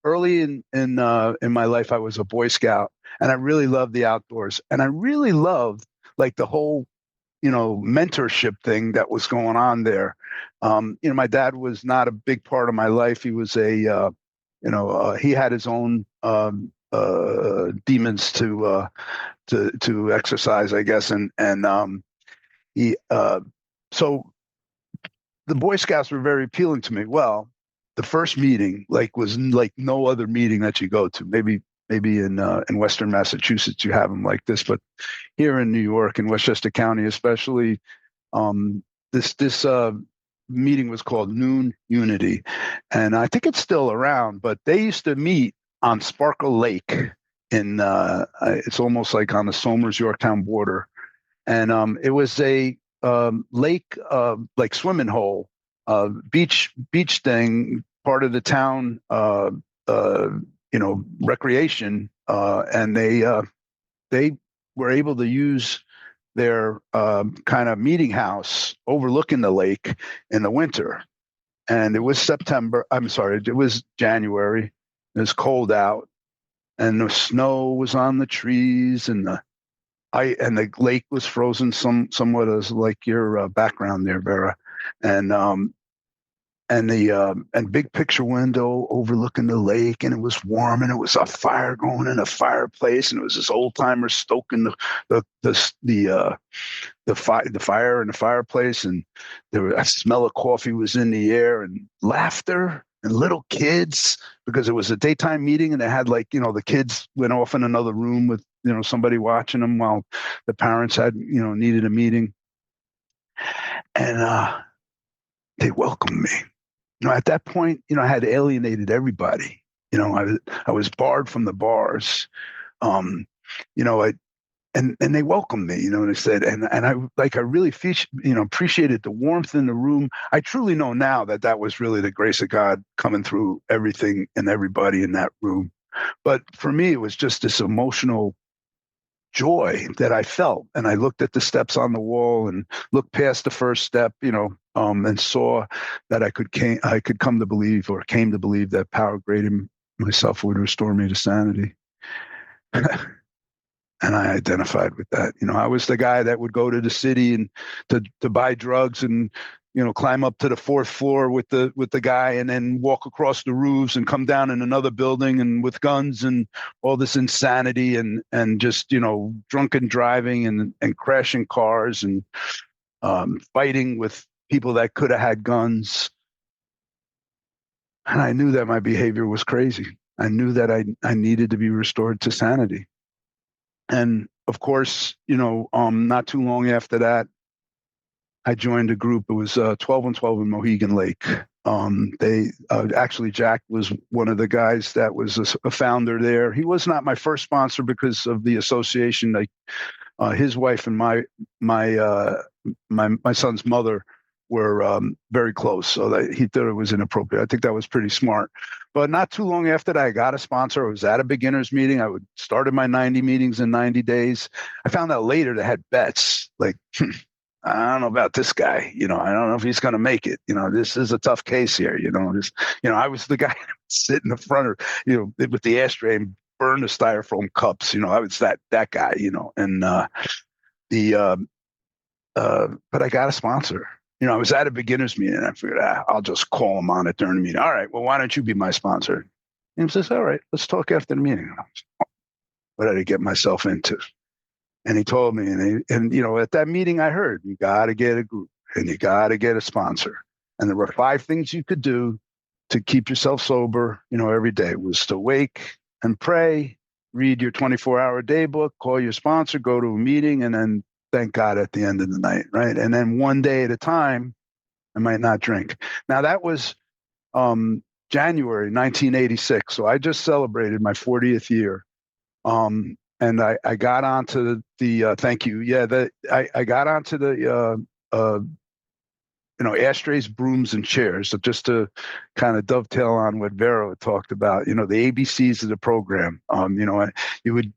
Speaker 3: Early in my life, I was a Boy Scout, and I really loved the outdoors, and I really loved like the whole mentorship thing that was going on there. My dad was not a big part of my life. He was he had his own demons to exercise, I guess, and he so the Boy Scouts were very appealing to me. Well, the first meeting was like no other meeting that you go to. Maybe in Western Massachusetts you have them like this, but here in New York and Westchester County, especially, this meeting was called Noon Unity, and I think it's still around. But they used to meet on Sparkle Lake in it's almost like on the Somers Yorktown border, and it was a lake, like swimming hole, beach thing, part of the town, recreation, and they were able to use their kind of meeting house overlooking the lake in the winter. And it was September. I'm sorry, it was January. It was cold out, and the snow was on the trees, and the lake was frozen somewhat, as like your background there, Vera, and and big picture window overlooking the lake, and it was warm, and it was a fire going in a fireplace, and it was this old timer stoking the fire in the fireplace, and a smell of coffee was in the air, and laughter and little kids, because it was a daytime meeting, and they had the kids went off in another room with somebody watching them while the parents had needed a meeting, and they welcomed me. At that point, I had alienated everybody. I was barred from the bars. And they welcomed me, and they said, and I really appreciated the warmth in the room. I truly know now that was really the grace of God coming through everything and everybody in that room. But for me, it was just this emotional joy that I felt. And I looked at the steps on the wall and looked past the first step, and saw that I could come to believe, or came to believe, that power greater than myself would restore me to sanity. And I identified with that. I was the guy that would go to the city and to buy drugs, and climb up to the fourth floor with the guy, and then walk across the roofs and come down in another building, and with guns and all this insanity, and just drunken driving and crashing cars, and fighting with people that could have had guns. And I knew that my behavior was crazy. I knew that I needed to be restored to sanity. And of course, not too long after that, I joined a group. It was 12 and 12 in Mohegan Lake. They actually, Jack was one of the guys that was a founder there. He was not my first sponsor because of the association. His wife and my son's mother were very close, so that he thought it was inappropriate. I think that was pretty smart. But not too long after that, I got a sponsor. I was at a beginner's meeting. I started my 90 meetings in 90 days. I found out later they had bets. Like, I don't know about this guy. I don't know if he's going to make it. This is a tough case here. I was the guy that would sit in the front, or, with the ashtray and burn the styrofoam cups. I was that guy. And but I got a sponsor. I was at a beginner's meeting, and I figured, I'll just call him on it during the meeting. All right, well, why don't you be my sponsor? And he says, all right, let's talk after the meeting. What did I get myself into? And he told me, and at that meeting, I heard, you got to get a group and you got to get a sponsor. And there were 5 things you could do to keep yourself sober, every day. It was to wake and pray, read your 24-hour day book, call your sponsor, go to a meeting, and then thank God at the end of the night, right? And then one day at a time, I might not drink. Now, that was January 1986. So I just celebrated my 40th year. And I got onto the thank you. Yeah, I got onto the ashtrays, brooms, and chairs. So just to kind of dovetail on what Vera talked about, the ABCs of the program. You would,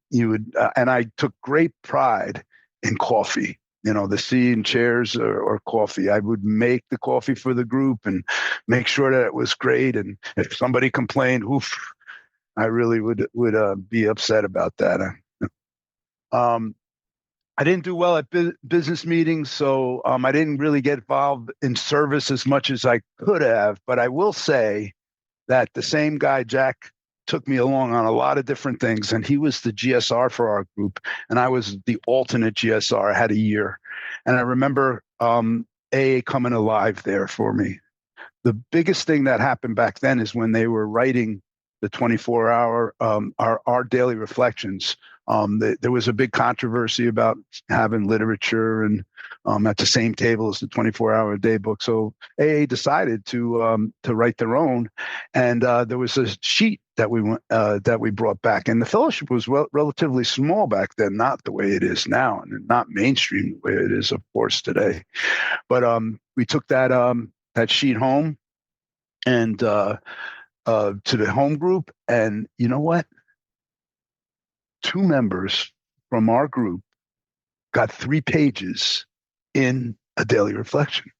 Speaker 3: and I took great pride in coffee. The C in chairs or coffee. I would make the coffee for the group and make sure that it was great. And if somebody complained, oof, I really would be upset about that. I didn't do well at business meetings, so I didn't really get involved in service as much as I could have. But I will say that the same guy, Jack, took me along on a lot of different things, and he was the GSR for our group, and I was the alternate GSR. I had a year, and I remember AA coming alive there for me. The biggest thing that happened back then is when they were writing the 24-hour our daily reflections. There was a big controversy about having literature and at the same table as the 24-hour day book. So AA decided to write their own, and there was a sheet that we brought back. And the fellowship was relatively small back then, not the way it is now, and not mainstream the way it is, of course, today. But we took that sheet home and to the home group, and you know what? 2 members from our group got 3 pages in a daily reflection.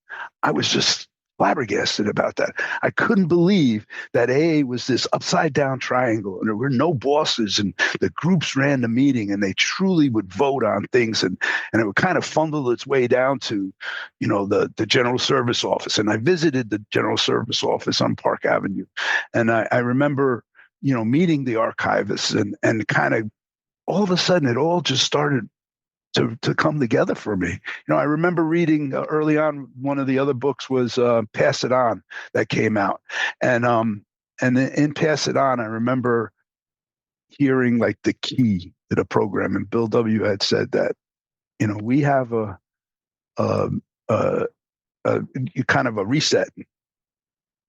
Speaker 3: I was just flabbergasted about that. I couldn't believe that AA was this upside down triangle, and there were no bosses, and the groups ran the meeting, and they truly would vote on things, and it would kind of funnel its way down to, the general service office. And I visited the general service office on Park Avenue, and I remember, meeting the archivists, and kind of all of a sudden it all just started to come together for me. I remember reading early on, one of the other books was Pass It On that came out. And in Pass It On, I remember hearing like the key to the program. And Bill W. had said that, we have a kind of a reset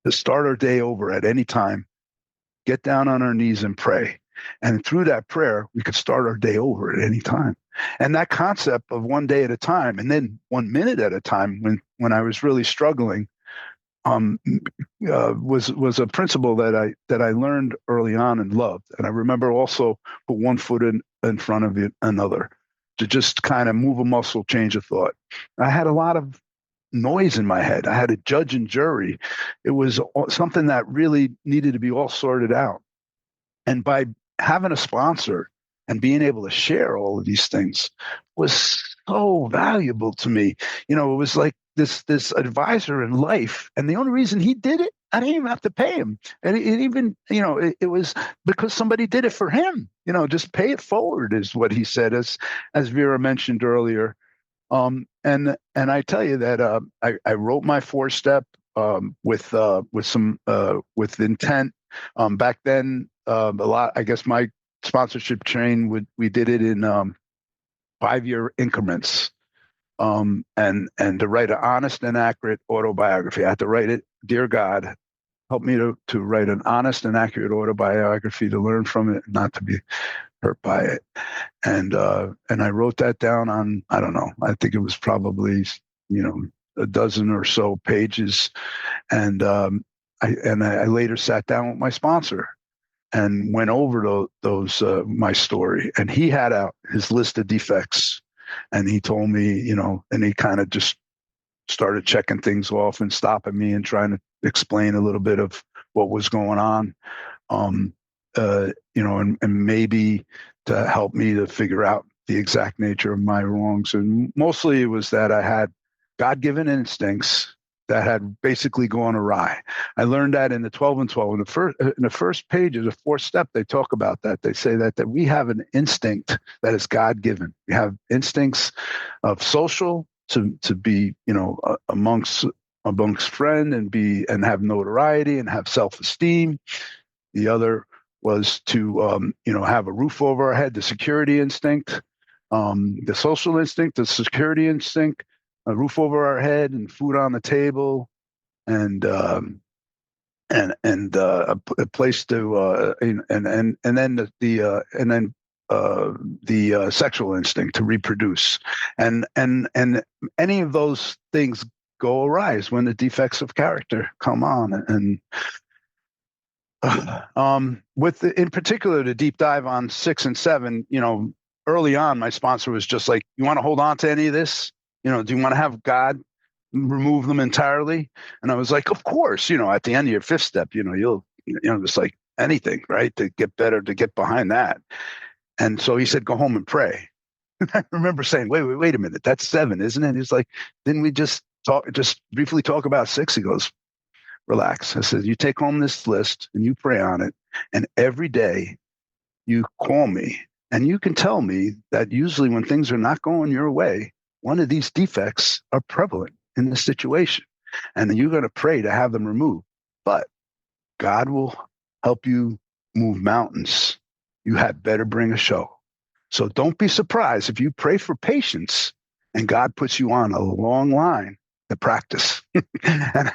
Speaker 3: to start our day over at any time, get down on our knees and pray. And through that prayer, we could start our day over at any time. And that concept of one day at a time, and then 1 minute at a time, when I was really struggling, was a principle that I learned early on and loved. And I remember also put one foot in front of another, to just kind of move a muscle, change a thought. I had a lot of noise in my head. I had a judge and jury. It was something that really needed to be all sorted out. And by having a sponsor and being able to share all of these things was so valuable to me. It was like this advisor in life, and the only reason he did it, I didn't even have to pay him. And it was because somebody did it for him. Just pay it forward is what he said, as Vera mentioned earlier. And I tell you that I wrote my 4-step with intent. Back then, a lot. I guess my sponsorship train we did it in 5-year increments, and to write an honest and accurate autobiography. I had to write it. Dear God, help me to write an honest and accurate autobiography, to learn from it, not to be hurt by it. And I wrote that down on, I don't know, I think it was probably a dozen or so pages, and I later sat down with my sponsor and went over those my story, and he had out his list of defects, and he told me, and he kind of just started checking things off and stopping me and trying to explain a little bit of what was going on, and maybe to help me to figure out the exact nature of my wrongs. And mostly it was that I had God-given instincts that had basically gone awry. I learned that in the 12 and 12. In the first page of the fourth step, they talk about that. They say that we have an instinct that is God-given. We have instincts of social to be, amongst friends and have notoriety and have self-esteem. The other was to, have a roof over our head, the security instinct, the social instinct, the security instinct, a roof over our head and food on the table, and a place to and then the sexual instinct to reproduce, and any of those things go awry when the defects of character come on. And in particular, the deep dive on 6 and 7, early on, my sponsor was just like, you want to hold on to any of this? Do you want to have God remove them entirely? And I was like, of course, at the end of your 5th step, you'll, just like anything, right? To get better, to get behind that. And so he said, go home and pray. And I remember saying, wait a minute, that's 7, isn't it? He's like, didn't we just briefly talk about 6? He goes, relax. I said, you take home this list and you pray on it. And every day you call me and you can tell me that usually when things are not going your way, one of these defects are prevalent in the situation. And you're going to pray to have them removed. But God will help you move mountains. You had better bring a show. So don't be surprised if you pray for patience and God puts you on a long line to practice. and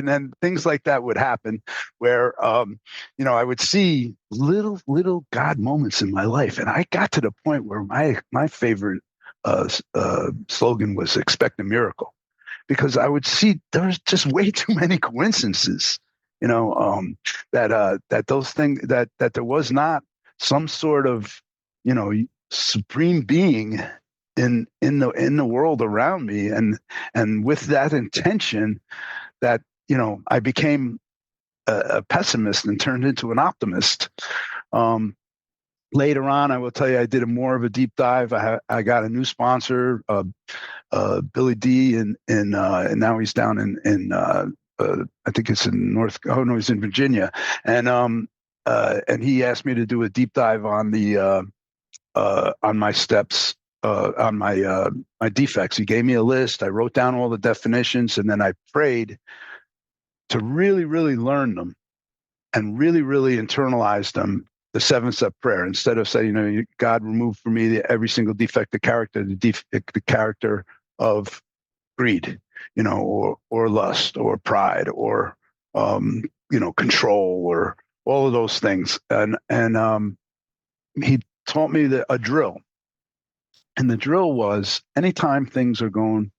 Speaker 3: then things like that would happen where, I would see little God moments in my life. And I got to the point where my favorite slogan was expect a miracle, because I would see there was just way too many coincidences, that those things, that there was not some sort of, supreme being in the world around me. And with that intention that, I became a pessimist and turned into an optimist. Later on, I will tell you, I did more of a deep dive. I got a new sponsor, Billy D, and now he's down in I think it's in he's in Virginia, and he asked me to do a deep dive on on my steps, on my defects. He gave me a list. I wrote down all the definitions, and then I prayed to really, really learn them and really, really internalize them. The 7-step prayer, instead of saying, God, remove from me every single defect of character, the character of greed, or lust, or pride, or control, or all of those things. And he taught me a drill, and the drill was anytime things are going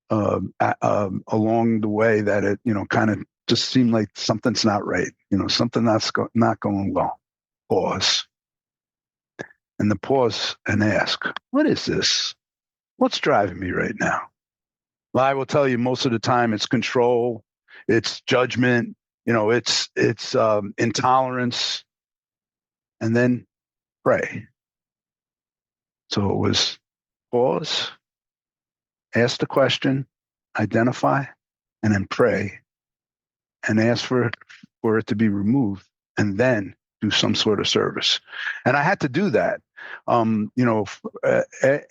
Speaker 3: along the way that it kind of just seemed like something's not right, something that's not going well. Pause. And the pause and ask, what is this? What's driving me right now? Well, I will tell you, most of the time it's control, it's judgment, it's intolerance, and then pray. So it was pause, ask the question, identify, and then pray, and ask for it to be removed, and then do some sort of service. And I had to do that,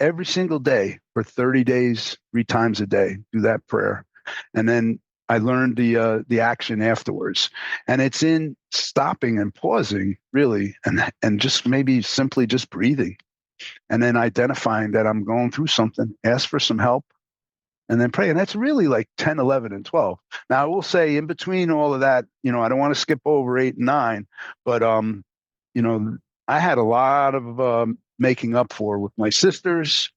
Speaker 3: every single day for 30 days, 3 times a day, do that prayer. And then I learned the action afterwards. And it's in stopping and pausing, really, and just maybe simply just breathing, and then identifying that I'm going through something, ask for some help, and then pray. And that's really like 10, 11, and 12. Now, I will say in between all of that, I don't want to skip over 8 and 9, but, I had a lot of making up for with my sisters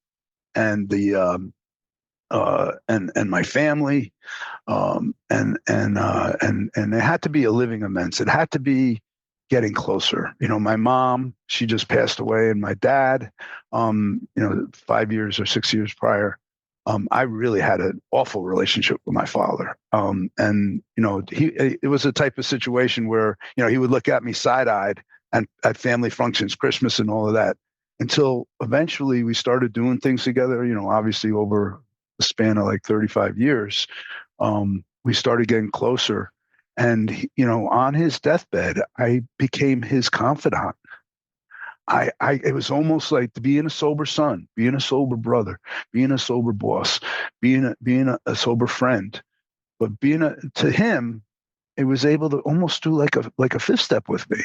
Speaker 3: and and my family. And it had to be a living amends. It had to be getting closer. My mom, she just passed away, and my dad, 5 years or 6 years prior, I really had an awful relationship with my father. It was a type of situation where, he would look at me side-eyed at family functions, Christmas and all of that, until eventually we started doing things together, obviously over the span of like 35 years, we started getting closer. And, on his deathbed, I became his confidant. It was almost like being a sober son, being a sober brother, being a sober boss, being a sober friend. But to him, it was able to almost do like a fifth step with me.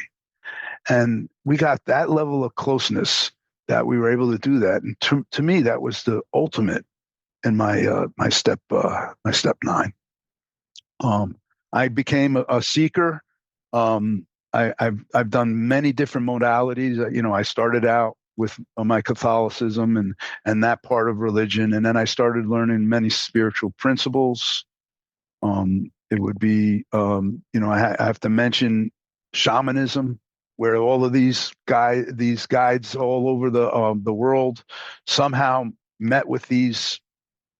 Speaker 3: And we got that level of closeness that we were able to do that. And to me, that was the ultimate in my step 9. I became a seeker. I've done many different modalities. I started out with my Catholicism and that part of religion, and then I started learning many spiritual principles. It would be, I have to mention shamanism, where all of these guides all over the world somehow met with these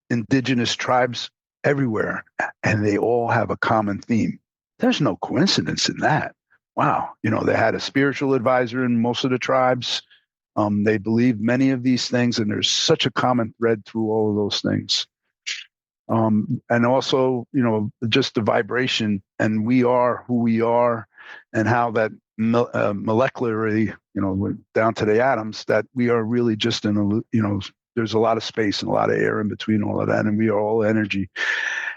Speaker 3: indigenous tribes everywhere, and they all have a common theme. There's no coincidence in that. Wow. They had a spiritual advisor in most of the tribes. They believe many of these things, and there's such a common thread through all of those things. And also, just the vibration, and we are who we are, and how that molecularly, down to the atoms, that we are really just there's a lot of space and a lot of air in between all of that, and we are all energy.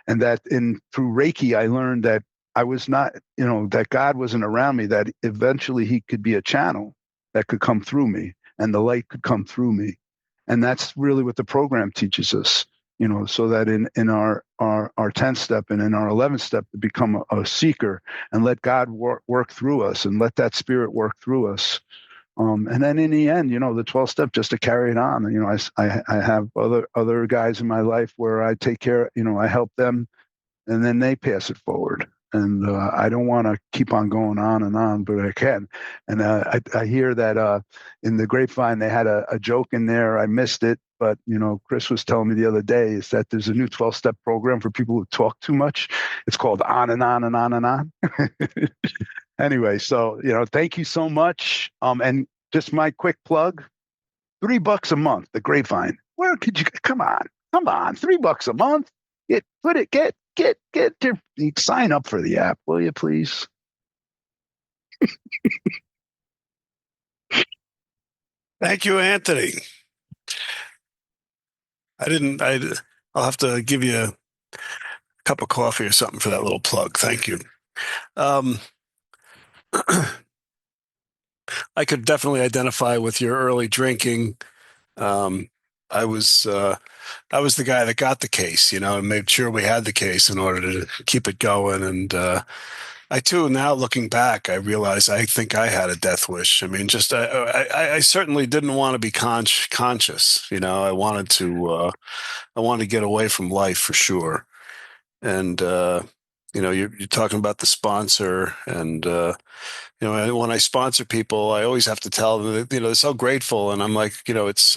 Speaker 3: And that through Reiki, I learned that I was not, that God wasn't around me, that eventually he could be a channel that could come through me, and the light could come through me. And that's really what the program teaches us, so that in our 10th step and in our 11th step, to become a seeker and let God work through us, and let that spirit work through us. And then in the end, the 12th step, just to carry it on. I have other guys in my life where I take care, I help them, and then they pass it forward. And I don't want to keep on going on, but I can. And I hear that in the Grapevine, they had a joke in there. I missed it, but Chris was telling me the other day is that there's a new 12-step program for people who talk too much. It's called On and On and On and On. Anyway, so thank you so much. And just my quick plug: $3 a month. The Grapevine. Where could you come on? $3 a month. Get your sign up for the app, will you please?
Speaker 1: Thank you, Anthony. I'll have to give you a cup of coffee or something for that little plug. Thank you. I could definitely identify with your early drinking. I was the guy that got the case, and made sure we had the case in order to keep it going. And I too, now looking back, I realize I think I had a death wish. I mean, just I certainly didn't want to be conscious. I wanted to get away from life for sure. And you're talking about the sponsor, and when I sponsor people, I always have to tell them that, they're so grateful, and I'm like, it's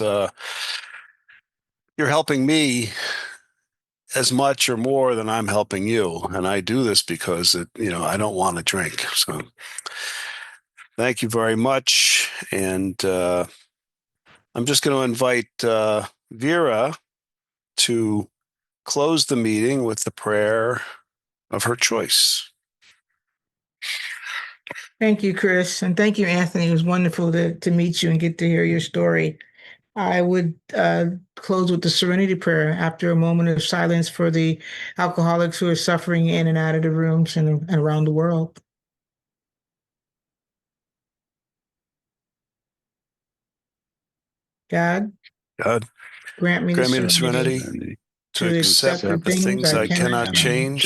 Speaker 1: you're helping me as much or more than I'm helping you, and I do this because I don't want to drink. So thank you very much, and I'm just going to invite Vera to close the meeting with the prayer of her choice.
Speaker 2: Thank you, Chris. And thank you, Anthony. It was wonderful to meet you and get to hear your story. I would close with the serenity prayer after a moment of silence for the alcoholics who are suffering in and out of the rooms and around the world. God, grant me the serenity to accept the things I cannot change,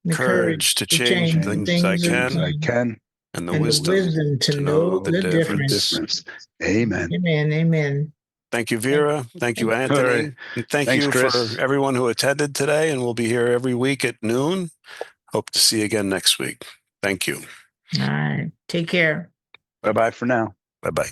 Speaker 2: the courage to change the things I can,
Speaker 1: and the
Speaker 2: and
Speaker 1: wisdom
Speaker 2: the wisdom to know the difference.
Speaker 3: Amen.
Speaker 2: Amen. Amen.
Speaker 1: Thank you, Vera. Thank you, Anthony.
Speaker 3: Right.
Speaker 1: And thanks, you
Speaker 3: Chris.
Speaker 1: for everyone who attended today, and we'll be here every week at noon. Hope to see you again next week. Thank you.
Speaker 2: All right. Take care.
Speaker 3: Bye-bye for now.
Speaker 1: Bye-bye.